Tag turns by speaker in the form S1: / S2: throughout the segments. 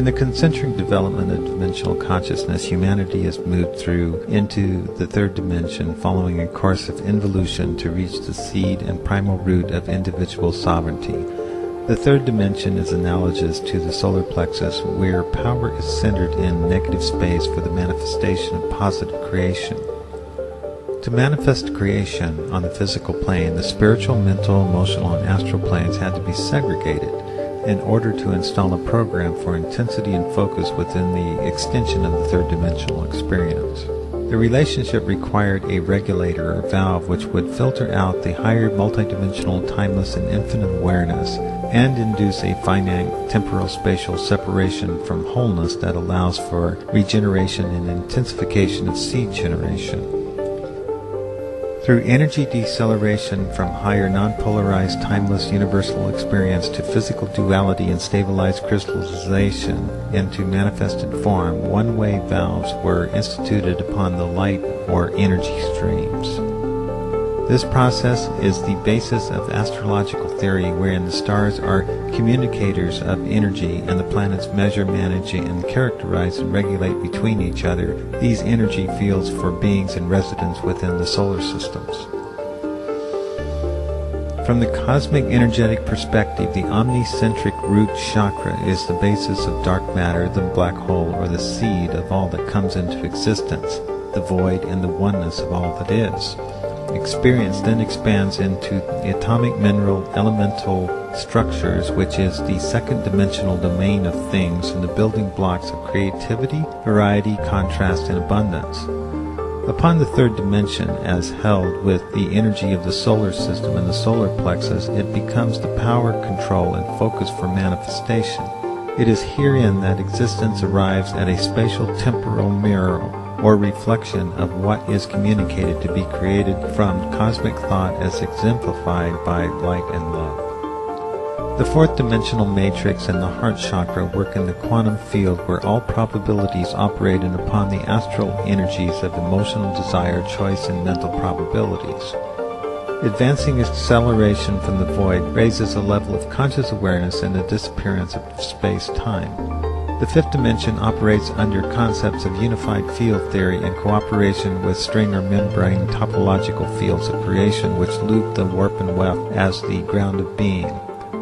S1: In the concentric development of dimensional consciousness, humanity has moved through into the third dimension, following a course of involution to reach the seed and primal root of individual sovereignty. The third dimension is analogous to the solar plexus, where power is centered in negative space for the manifestation of positive creation. To manifest creation on the physical plane, the spiritual, mental, emotional, and astral planes had to be segregated in order to install a program for intensity and focus within the extension of the third dimensional experience. The relationship required a regulator or valve which would filter out the higher multidimensional, timeless, and infinite awareness and induce a finite temporal spatial separation from wholeness that allows for regeneration and intensification of seed generation. Through energy deceleration from higher non-polarized, timeless, universal experience to physical duality and stabilized crystallization into manifested form, one-way valves were instituted upon the light or energy streams. This process is the basis of astrological theory, wherein the stars are communicators of energy and the planets measure, manage, and characterize and regulate between each other these energy fields for beings in residence within the solar systems. From the cosmic energetic perspective, the omnicentric root chakra is the basis of dark matter, the black hole, or the seed of all that comes into existence, the void and the oneness of all that is. Experience then expands into the atomic, mineral, elemental structures, which is the second dimensional domain of things and the building blocks of creativity, variety, contrast, and abundance. Upon the third dimension, as held with the energy of the solar system and the solar plexus, it becomes the power, control, and focus for manifestation. It is herein that existence arrives at a spatial temporal mirror or reflection of what is communicated to be created from cosmic thought as exemplified by light and love. The fourth dimensional matrix and the heart chakra work in the quantum field where all probabilities operate in upon the astral energies of emotional desire, choice, and mental probabilities. Advancing acceleration from the void raises a level of conscious awareness and the disappearance of space-time. The fifth dimension operates under concepts of unified field theory in cooperation with string or membrane topological fields of creation which loop the warp and weft as the ground of being.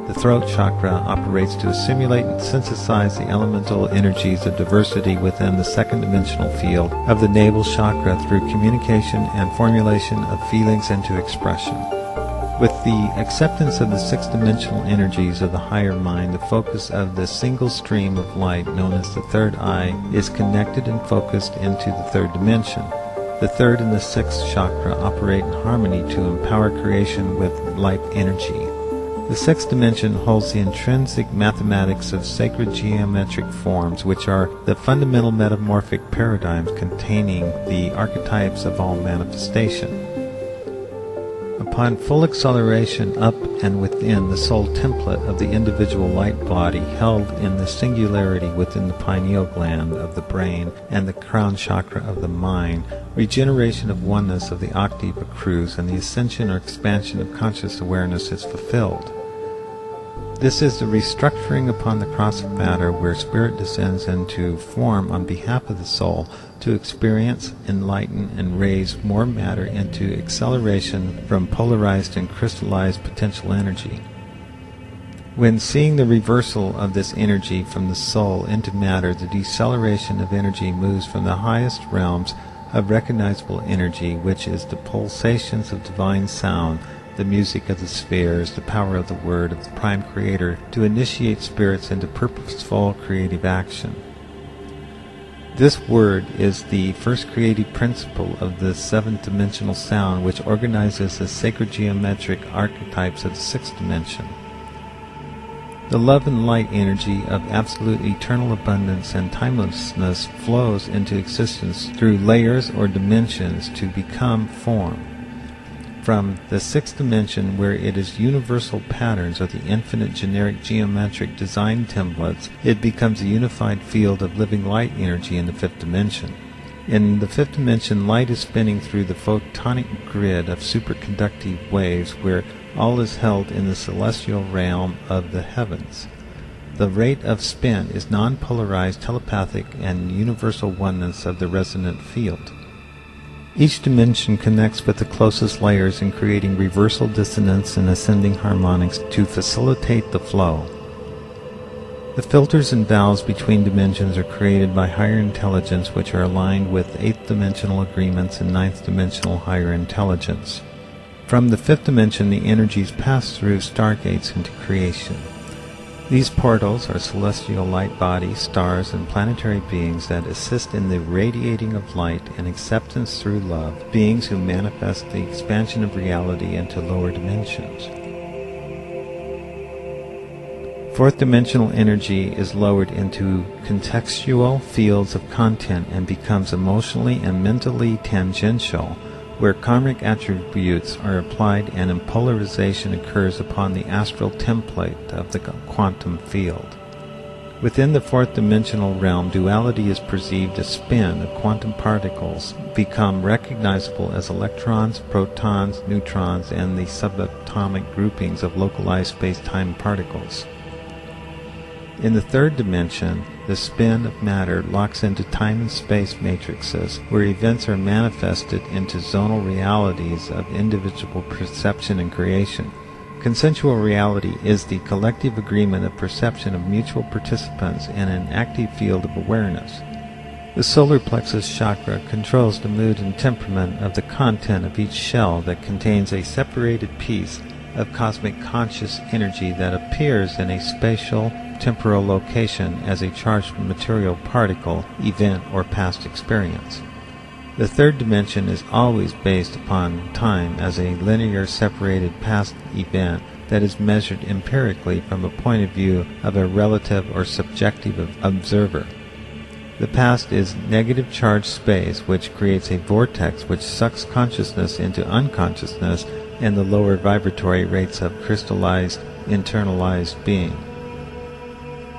S1: The throat chakra operates to assimilate and synthesize the elemental energies of diversity within the second dimensional field of the navel chakra through communication and formulation of feelings into expression. With the acceptance of the sixth-dimensional energies of the higher mind, the focus of the single stream of light known as the third eye is connected and focused into the third dimension. The third and the sixth chakra operate in harmony to empower creation with light energy. The sixth dimension holds the intrinsic mathematics of sacred geometric forms, which are the fundamental metamorphic paradigms containing the archetypes of all manifestation. Upon full acceleration up and within the soul template of the individual light body held in the singularity within the pineal gland of the brain and the crown chakra of the mind, regeneration of oneness of the octave accrues and the ascension or expansion of conscious awareness is fulfilled. This is the restructuring upon the cross of matter where spirit descends into form on behalf of the soul to experience, enlighten, and raise more matter into acceleration from polarized and crystallized potential energy. When seeing the reversal of this energy from the soul into matter, the deceleration of energy moves from the highest realms of recognizable energy, which is the pulsations of divine sound, the music of the spheres, the power of the word of the prime creator, to initiate spirits into purposeful creative action. This word is the first creative principle of the seventh dimensional sound, which organizes the sacred geometric archetypes of the sixth dimension. The love and light energy of absolute eternal abundance and timelessness flows into existence through layers or dimensions to become form. From the sixth dimension, where it is universal patterns of the infinite generic geometric design templates, it becomes a unified field of living light energy in the fifth dimension. In the fifth dimension, light is spinning through the photonic grid of superconductive waves where all is held in the celestial realm of the heavens. The rate of spin is non-polarized, telepathic, and universal oneness of the resonant field. Each dimension connects with the closest layers in creating reversal dissonance and ascending harmonics to facilitate the flow. The filters and valves between dimensions are created by higher intelligence, which are aligned with 8th dimensional agreements and 9th dimensional higher intelligence. From the 5th dimension, the energies pass through stargates into creation. These portals are celestial light bodies, stars, and planetary beings that assist in the radiating of light and acceptance through love, beings who manifest the expansion of reality into lower dimensions. 4th dimensional energy is lowered into contextual fields of content and becomes emotionally and mentally tangential, where karmic attributes are applied and impolarization occurs upon the astral template of the quantum field. Within the 4th dimensional realm, duality is perceived as spin of quantum particles become recognizable as electrons, protons, neutrons, and the subatomic groupings of localized space-time particles. In the 3rd dimension, the spin of matter locks into time and space matrices, where events are manifested into zonal realities of individual perception and creation. Consensual reality is the collective agreement of perception of mutual participants in an active field of awareness. The solar plexus chakra controls the mood and temperament of the content of each shell that contains a separated piece of cosmic conscious energy that appears in a spatial temporal location as a charged material particle, event, or past experience. The 3rd dimension is always based upon time as a linear separated past event that is measured empirically from a point of view of a relative or subjective observer. The past is negative charged space, which creates a vortex which sucks consciousness into unconsciousness and the lower vibratory rates of crystallized, internalized being.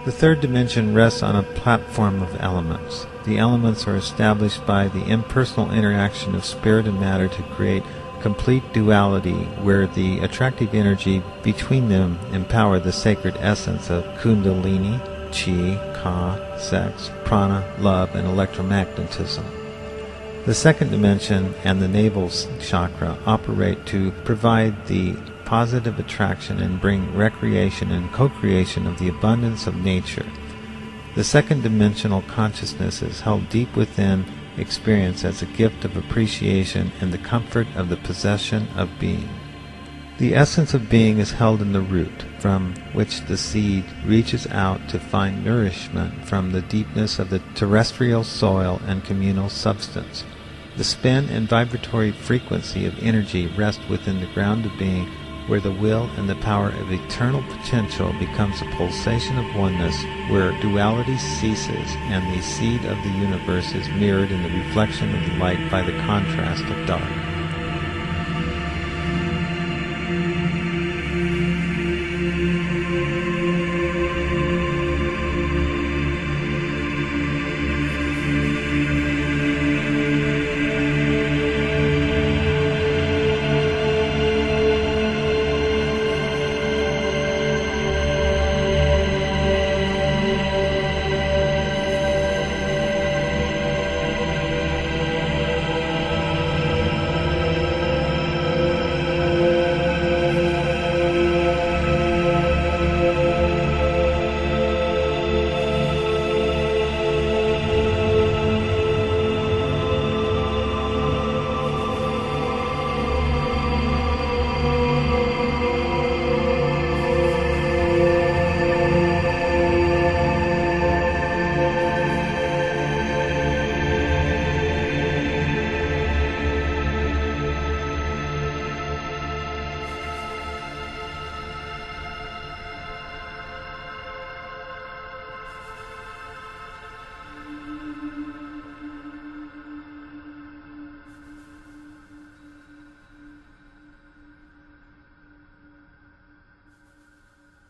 S1: The 3rd dimension rests on a platform of elements. The elements are established by the impersonal interaction of spirit and matter to create complete duality, where the attractive energy between them empower the sacred essence of Kundalini, Chi, Ka, sex, prana, love, and electromagnetism. The 2nd dimension and the navel chakra operate to provide the positive attraction and bring recreation and co-creation of the abundance of nature. The 2nd dimensional consciousness is held deep within experience as a gift of appreciation and the comfort of the possession of being. The essence of being is held in the root, from which the seed reaches out to find nourishment from the deepness of the terrestrial soil and communal substance. The spin and vibratory frequency of energy rest within the ground of being, where the will and the power of eternal potential becomes a pulsation of oneness, where duality ceases and the seed of the universe is mirrored in the reflection of the light by the contrast of dark.